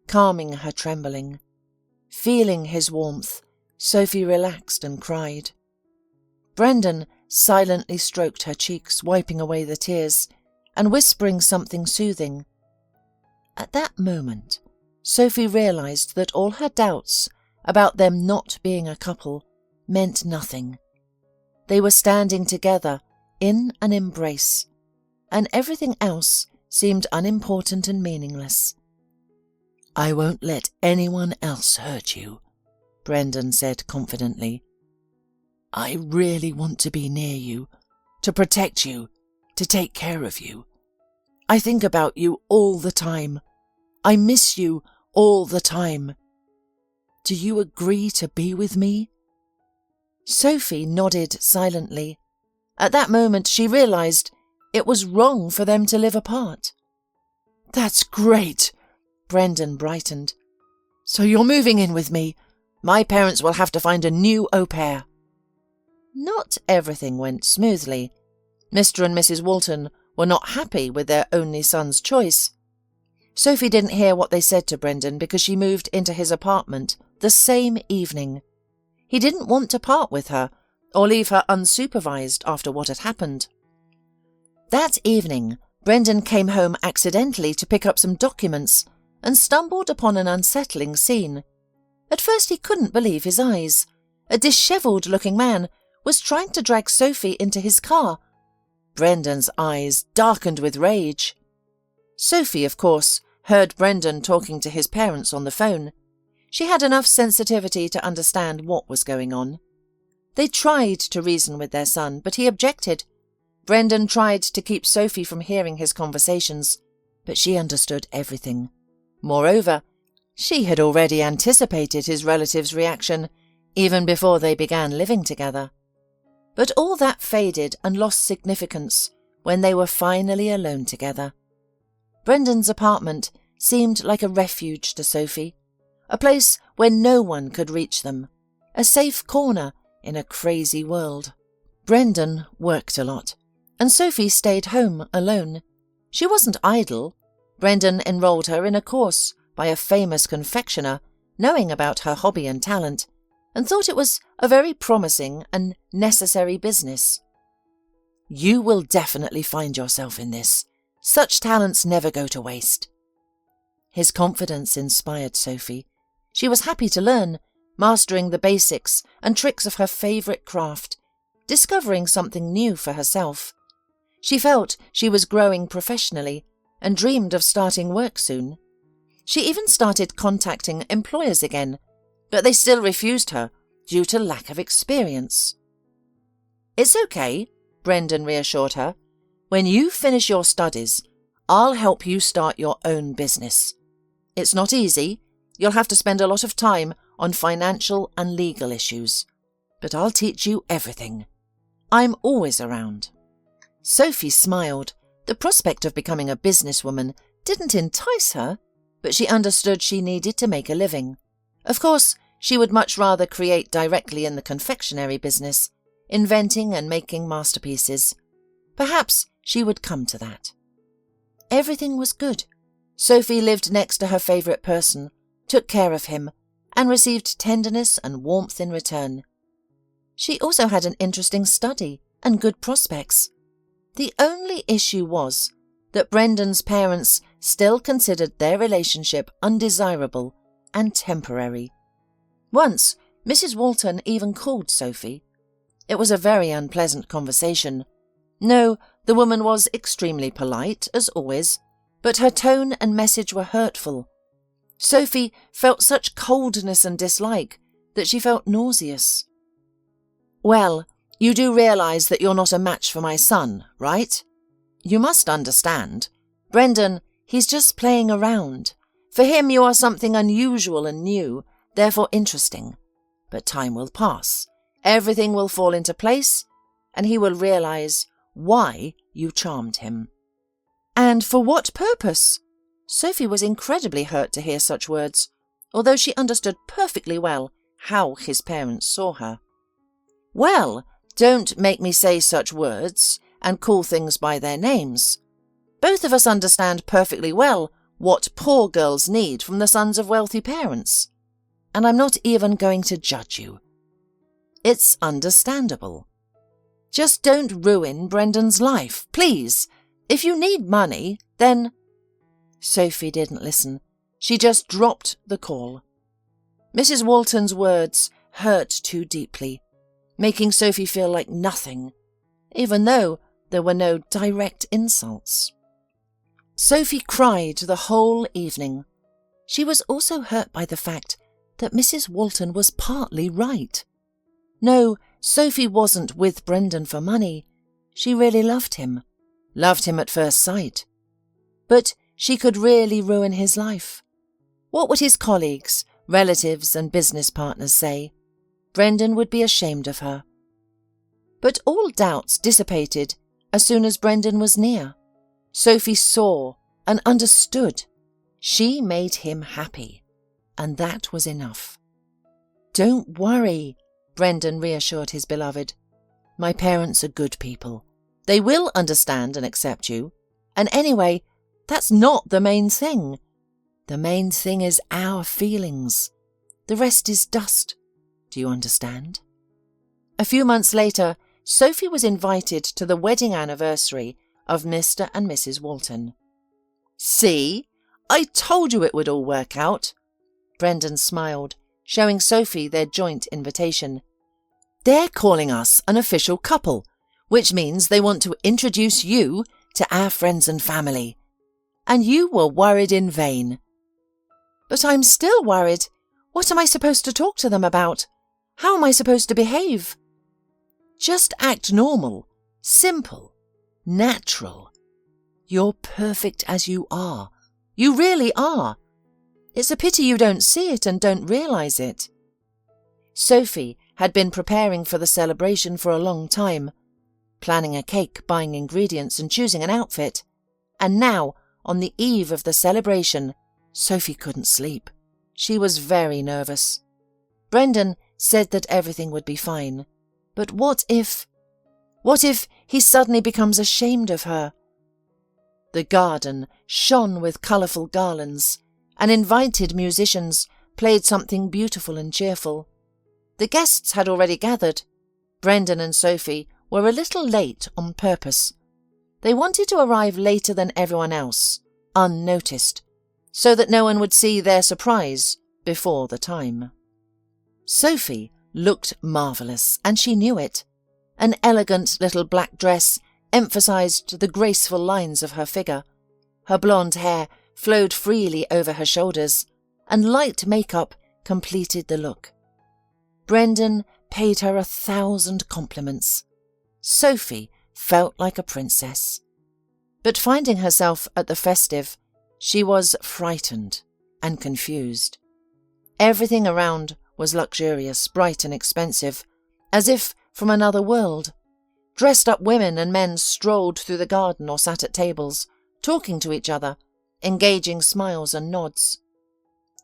calming her trembling. Feeling his warmth, Sophie relaxed and cried. Brendan silently stroked her cheeks, wiping away the tears, and whispering something soothing. At that moment, Sophie realized that all her doubts about them not being a couple meant nothing. They were standing together in an embrace, and everything else seemed unimportant and meaningless. "I won't let anyone else hurt you," Brendan said confidently. "I really want to be near you, to protect you, to take care of you. I think about you all the time. I miss you all the time. Do you agree to be with me?" Sophie nodded silently. At that moment she realized it was wrong for them to live apart. "That's great," Brendan brightened. "So you're moving in with me. My parents will have to find a new au pair." Not everything went smoothly. Mr. and Mrs. Walton were not happy with their only son's choice. Sophie didn't hear what they said to Brendan because she moved into his apartment the same evening. He didn't want to part with her or leave her unsupervised after what had happened. That evening, Brendan came home accidentally to pick up some documents and stumbled upon an unsettling scene. At first he couldn't believe his eyes. A dishevelled-looking man was trying to drag Sophie into his car. Brendan's eyes darkened with rage. Sophie, of course, heard Brendan talking to his parents on the phone. She had enough sensitivity to understand what was going on. They tried to reason with their son, but he objected. Brendan tried to keep Sophie from hearing his conversations, but she understood everything. Moreover, she had already anticipated his relative's reaction, even before they began living together. But all that faded and lost significance when they were finally alone together. Brendan's apartment seemed like a refuge to Sophie, a place where no one could reach them, a safe corner in a crazy world. Brendan worked a lot, and Sophie stayed home alone. She wasn't idle. Brendan enrolled her in a course by a famous confectioner, knowing about her hobby and talent, and thought it was a very promising and necessary business. "You will definitely find yourself in this. Such talents never go to waste." His confidence inspired Sophie. She was happy to learn, mastering the basics and tricks of her favourite craft, discovering something new for herself. She felt she was growing professionally and dreamed of starting work soon. She even started contacting employers again, but they still refused her due to lack of experience. "It's okay," Brendan reassured her. "When you finish your studies, I'll help you start your own business. It's not easy. You'll have to spend a lot of time on financial and legal issues, but I'll teach you everything. I'm always around." Sophie smiled. The prospect of becoming a businesswoman didn't entice her, but she understood she needed to make a living. Of course, she would much rather create directly in the confectionery business, inventing and making masterpieces. Perhaps she would come to that. Everything was good. Sophie lived next to her favourite person, took care of him, and received tenderness and warmth in return. She also had an interesting study and good prospects. The only issue was that Brendan's parents still considered their relationship undesirable and temporary. Once, Mrs. Walton even called Sophie. It was a very unpleasant conversation. No, the woman was extremely polite, as always, but her tone and message were hurtful. Sophie felt such coldness and dislike that she felt nauseous. "Well, you do realise that you're not a match for my son, right? You must understand. Brendan, he's just playing around. For him you are something unusual and new, therefore interesting. But time will pass. Everything will fall into place, and he will realise why you charmed him." "And for what purpose?" Sophie was incredibly hurt to hear such words, although she understood perfectly well how his parents saw her. "Well, don't make me say such words and call things by their names. Both of us understand perfectly well what poor girls need from the sons of wealthy parents, and I'm not even going to judge you. It's understandable. Just don't ruin Brendan's life, please. If you need money, then—" Sophie didn't listen. She just dropped the call. Mrs. Walton's words hurt too deeply, making Sophie feel like nothing, even though there were no direct insults. Sophie cried the whole evening. She was also hurt by the fact that Mrs. Walton was partly right. No, Sophie wasn't with Brendan for money. She really loved him at first sight. But she could really ruin his life. What would his colleagues, relatives and business partners say? Brendan would be ashamed of her. But all doubts dissipated as soon as Brendan was near. Sophie saw and understood. She made him happy, and that was enough. "Don't worry," Brendan reassured his beloved. "My parents are good people. They will understand and accept you. And anyway, that's not the main thing. The main thing is our feelings. The rest is dust. Do you understand? A few months later, Sophie was invited to the wedding anniversary of Mr. and Mrs. Walton. "See? I told you it would all work out." Brendan smiled, showing Sophie their joint invitation. "They're calling us an official couple, which means they want to introduce you to our friends and family. And you were worried in vain." "But I'm still worried. What am I supposed to talk to them about? How am I supposed to behave?" "Just act normal, simple, natural. You're perfect as you are. You really are. It's a pity you don't see it and don't realise it." Sophie had been preparing for the celebration for a long time, planning a cake, buying ingredients and choosing an outfit. And now, on the eve of the celebration, Sophie couldn't sleep. She was very nervous. Brendan said that everything would be fine. But what if he suddenly becomes ashamed of her? The garden shone with colourful garlands, and invited musicians played something beautiful and cheerful. The guests had already gathered. Brendan and Sophie were a little late on purpose. They wanted to arrive later than everyone else, unnoticed, so that no one would see their surprise before the time. Sophie looked marvellous, and she knew it. An elegant little black dress emphasised the graceful lines of her figure. Her blonde hair flowed freely over her shoulders, and light makeup completed the look. Brendan paid her 1,000 compliments. Sophie felt like a princess. But finding herself at the festive, she was frightened and confused. Everything around was luxurious, bright and expensive, as if from another world. Dressed-up women and men strolled through the garden or sat at tables, talking to each other, engaging smiles and nods.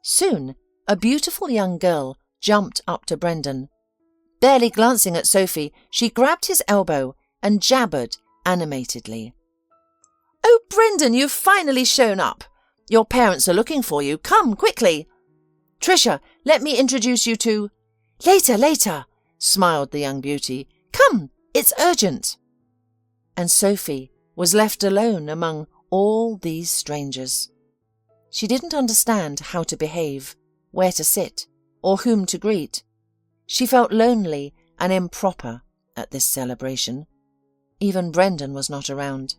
Soon, a beautiful young girl jumped up to Brendan. Barely glancing at Sophie, she grabbed his elbow and jabbered animatedly. "Oh, Brendan, you've finally shown up. Your parents are looking for you. Come, quickly. Trisha, let me introduce you to—" Later, smiled the young beauty. "Come, it's urgent." And Sophie was left alone among all these strangers. She didn't understand how to behave, where to sit, or whom to greet. She felt lonely and improper at this celebration. Even Brendan was not around.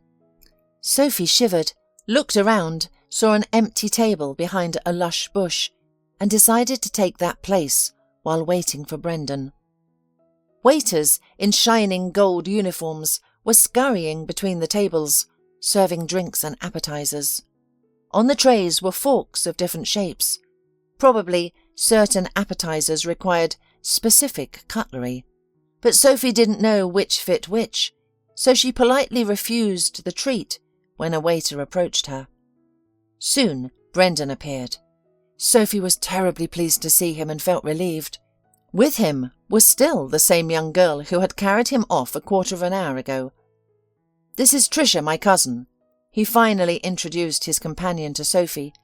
Sophie shivered, looked around, saw an empty table behind a lush bush, and decided to take that place while waiting for Brendan. Waiters in shining gold uniforms were scurrying between the tables, serving drinks and appetizers. On the trays were forks of different shapes. Probably certain appetizers required specific cutlery, but Sophie didn't know which fit which, so she politely refused the treat when a waiter approached her. Soon Brendan appeared. Sophie was terribly pleased to see him and felt relieved. With him was still the same young girl who had carried him off a quarter of an hour ago. "This is Trisha, my cousin." He finally introduced his companion to Sophie.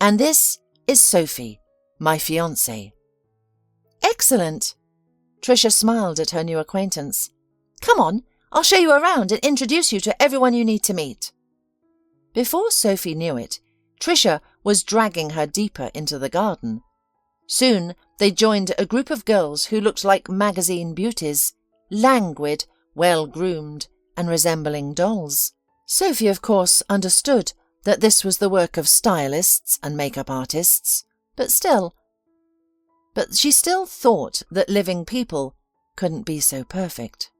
"And this is Sophie, my fiancée." "Excellent." Trisha smiled at her new acquaintance. "Come on, I'll show you around and introduce you to everyone you need to meet." Before Sophie knew it, Trisha was dragging her deeper into the garden. Soon they joined a group of girls who looked like magazine beauties, languid, well-groomed, and resembling dolls. Sophie, of course, understood that this was the work of stylists and makeup artists, but she still thought that living people couldn't be so perfect.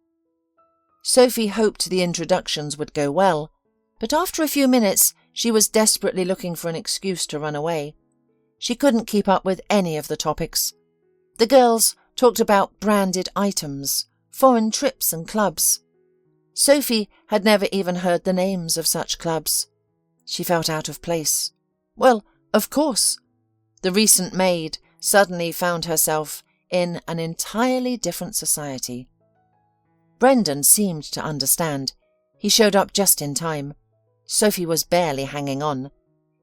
Sophie hoped the introductions would go well, but after a few minutes she was desperately looking for an excuse to run away. She couldn't keep up with any of the topics. The girls talked about branded items, foreign trips and clubs. Sophie had never even heard the names of such clubs. She felt out of place. Well, of course. The recent maid suddenly found herself in an entirely different society. Brendan seemed to understand. He showed up just in time. Sophie was barely hanging on.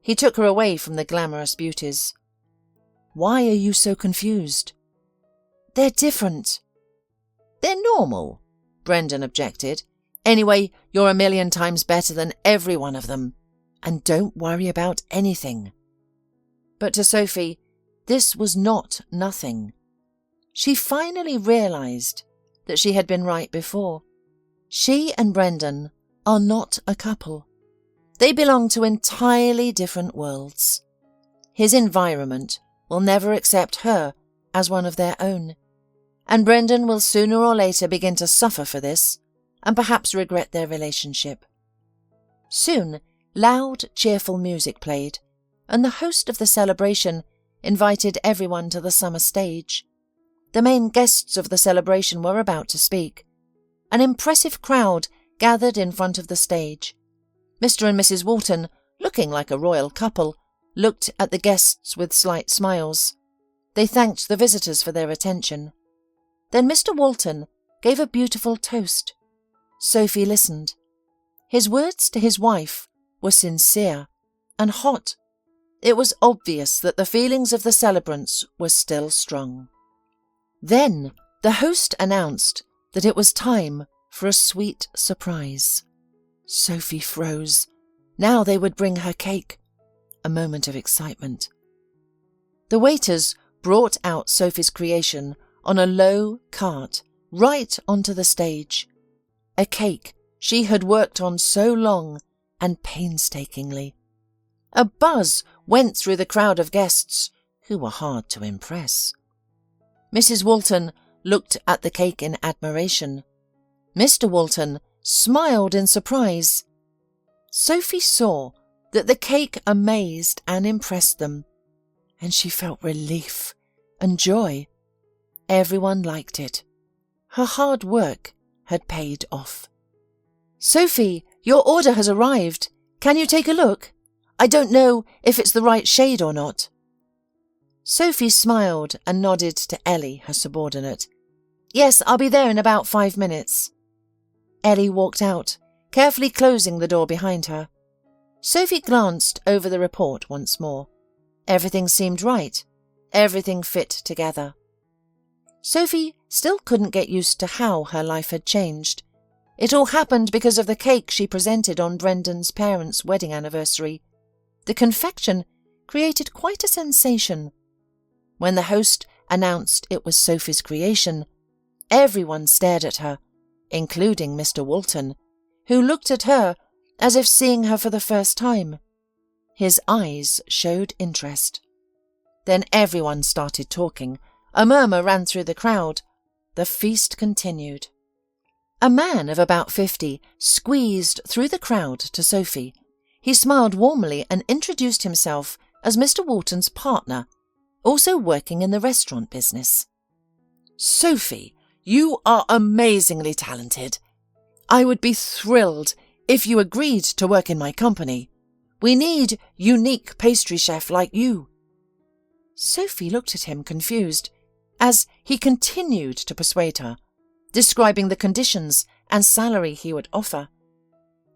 He took her away from the glamorous beauties. Why are you so confused?" "They're different." "They're normal," Brendan objected. "Anyway, you're a million times better than every one of them. And don't worry about anything." But to Sophie, this was not nothing. She finally realised that she had been right before. She and Brendan are not a couple. They belong to entirely different worlds. His environment will never accept her as one of their own, and Brendan will sooner or later begin to suffer for this and perhaps regret their relationship. Soon, loud, cheerful music played, and the host of the celebration invited everyone to the summer stage. The main guests of the celebration were about to speak. An impressive crowd gathered in front of the stage. Mr. and Mrs. Walton, looking like a royal couple, looked at the guests with slight smiles. They thanked the visitors for their attention. Then Mr. Walton gave a beautiful toast. Sophie listened. His words to his wife were sincere and hot. It was obvious that the feelings of the celebrants were still strong. Then the host announced that it was time for a sweet surprise. Sophie froze. Now they would bring her cake. A moment of excitement. The waiters brought out Sophie's creation on a low cart right onto the stage. A cake she had worked on so long and painstakingly. A buzz went through the crowd of guests, who were hard to impress. Mrs. Walton looked at the cake in admiration. Mr. Walton smiled in surprise. Sophie saw that the cake amazed and impressed them, and she felt relief and joy. Everyone liked it. Her hard work had paid off. "Sophie, your order has arrived. Can you take a look? I don't know if it's the right shade or not." Sophie smiled and nodded to Ellie, her subordinate. "Yes, I'll be there in about 5 minutes." Ellie walked out, carefully closing the door behind her. Sophie glanced over the report once more. Everything seemed right. Everything fit together. Sophie still couldn't get used to how her life had changed. It all happened because of the cake she presented on Brendan's parents' wedding anniversary. The confection created quite a sensation. When the host announced it was Sophie's creation, everyone stared at her, including Mr. Walton, who looked at her as if seeing her for the first time. His eyes showed interest. Then everyone started talking. A murmur ran through the crowd. The feast continued. A man of about 50 squeezed through the crowd to Sophie. He smiled warmly and introduced himself as Mr. Walton's partner, also working in the restaurant business. "Sophie, you are amazingly talented. I would be thrilled if you agreed to work in my company. We need unique pastry chef like you." Sophie looked at him confused, as he continued to persuade her, describing the conditions and salary he would offer.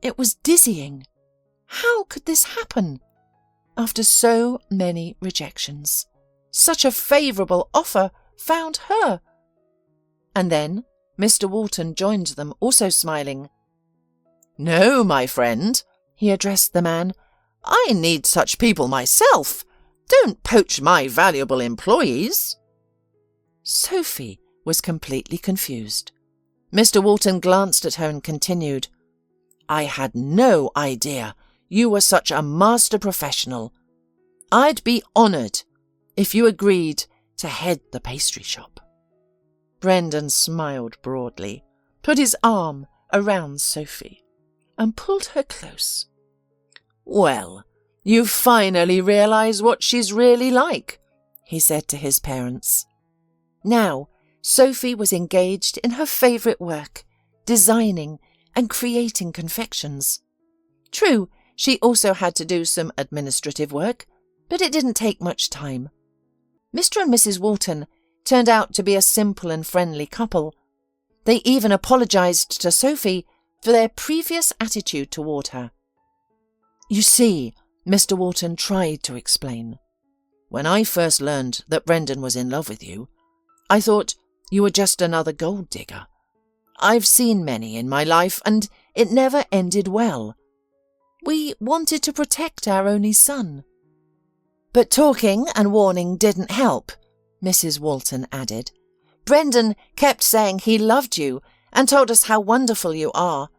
It was dizzying. How could this happen? After so many rejections, such a favourable offer found her. And then Mr. Walton joined them, also smiling. "No, my friend," he addressed the man. "I need such people myself. Don't poach my valuable employees." Sophie was completely confused. Mr. Walton glanced at her and continued, "I had no idea you were such a master professional. I'd be honoured if you agreed to head the pastry shop." Brendan smiled broadly, put his arm around Sophie, and pulled her close. "Well, you finally realise what she's really like," he said to his parents. Now, Sophie was engaged in her favourite work, designing and creating confections. True, she also had to do some administrative work, but it didn't take much time. Mr. and Mrs. Walton turned out to be a simple and friendly couple. They even apologised to Sophie for their previous attitude toward her. "You see," Mr. Walton tried to explain, When I first learned that Brendan was in love with you, I thought you were just another gold digger. I've seen many in my life, and it never ended well. We wanted to protect our only son." "But talking and warning didn't help," Mrs. Walton added. "Brendan kept saying he loved you and told us how wonderful you are.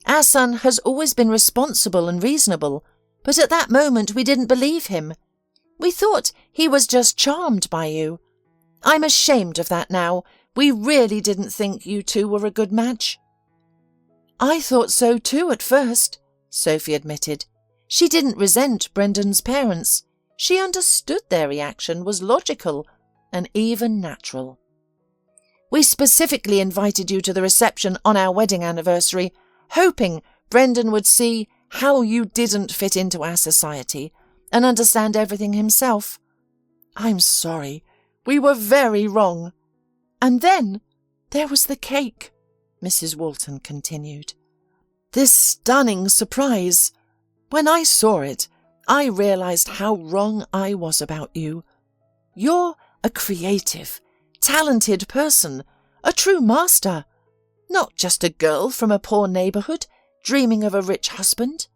Our son has always been responsible and reasonable, but at that moment we didn't believe him. We thought he was just charmed by you. I'm ashamed of that now. We really didn't think you two were a good match." "I thought so too at first," Sophie admitted. She didn't resent Brendan's parents. She understood their reaction was logical and even natural. "We specifically invited you to the reception on our wedding anniversary, hoping Brendan would see how you didn't fit into our society and understand everything himself. I'm sorry, we were very wrong. And then there was the cake," Mrs. Walton continued. "This stunning surprise. When I saw it, I realized how wrong I was about you. You're a creative, talented person, a true master, not just a girl from a poor neighbourhood dreaming of a rich husband,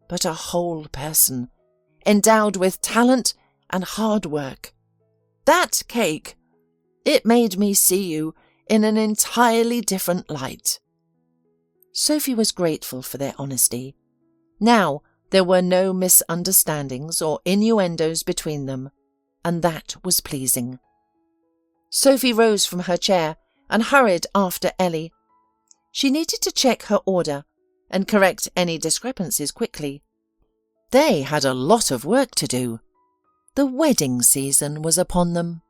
but a whole person, endowed with talent and hard work. That cake, it made me see you in an entirely different light." Sophie was grateful for their honesty. Now there were no misunderstandings or innuendos between them, and that was pleasing. Sophie rose from her chair and hurried after Ellie. She needed to check her order and correct any discrepancies quickly. They had a lot of work to do. The wedding season was upon them.